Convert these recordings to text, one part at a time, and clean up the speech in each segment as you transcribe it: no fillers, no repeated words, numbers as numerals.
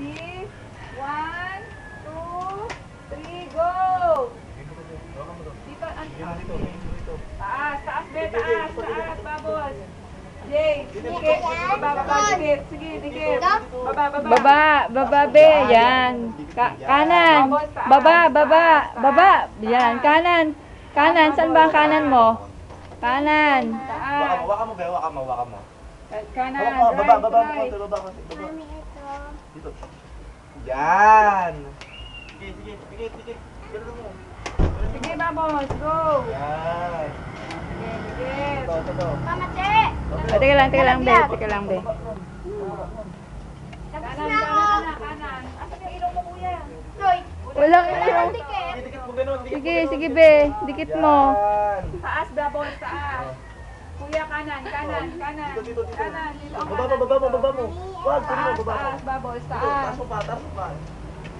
Ready? 1, 2, 3, go! Dito, taas, taas, be, taas, taas, Bubbles. Jay, dikit, baba, dikit, sige, dikit. Baba, be, yan. Kanan. Baba. Yan, kanan. Kanan, saan ba ang kanan mo? Kanan. Taas. Waka mo, waka mo. Kanan, Baba right. mo. Dito. Yan. Sige. Ganun mo. Sige, Bubbles, go. Yan. Sige, dikit. Ito. Teka lang, be. Kanan. Asa yung ilong mo, kuya? Walang ilaw. Dikit mo ganun. Sige, be. Dikit mo. Yan. Taas, Bubbles, taas. Kuya, kanan. Dito. Kanan, dito. Baba mo. Wag, Taas, baba. taas, Bubbles, Taas taas. mo pa.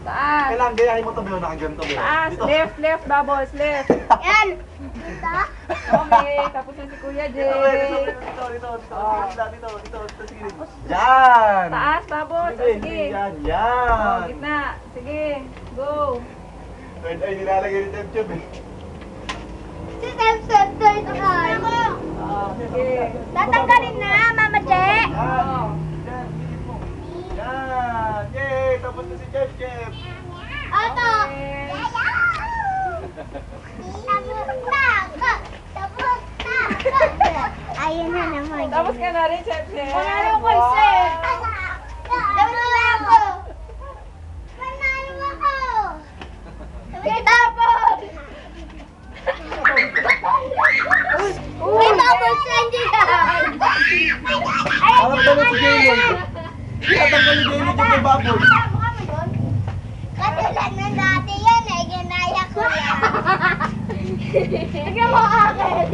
Taas. Kailangan gayahin mo ito, Beo, nakaganto, Beo. Taas, Dito. left, Bubbles, left. Yan. Okay, tapos na si Kuya Jay. Dito. Sige. Yan. Taas, Bubbles, sige. Yan. Oh, gitna. Sige, go. Third eye nilalagay ni Chep eh. Si third eye. Oh, sige. Tatanggalin na, Mama Je. Oh. Yan, gilid mo. Yan. Yay! Tapos na si Chep. Oto. Okay. Ayun na naman. Tapos ka na rin, Chef. Panalo ko, sir. Tapos na ako. Panalo ako. Tapos. Uy, tapos na hindi ka. Alam ka na si Jalen. Tatanggal ni Jalen yung baboy. Katulad ng dati yan eh, ginaya ko yan. Tignan mo akin.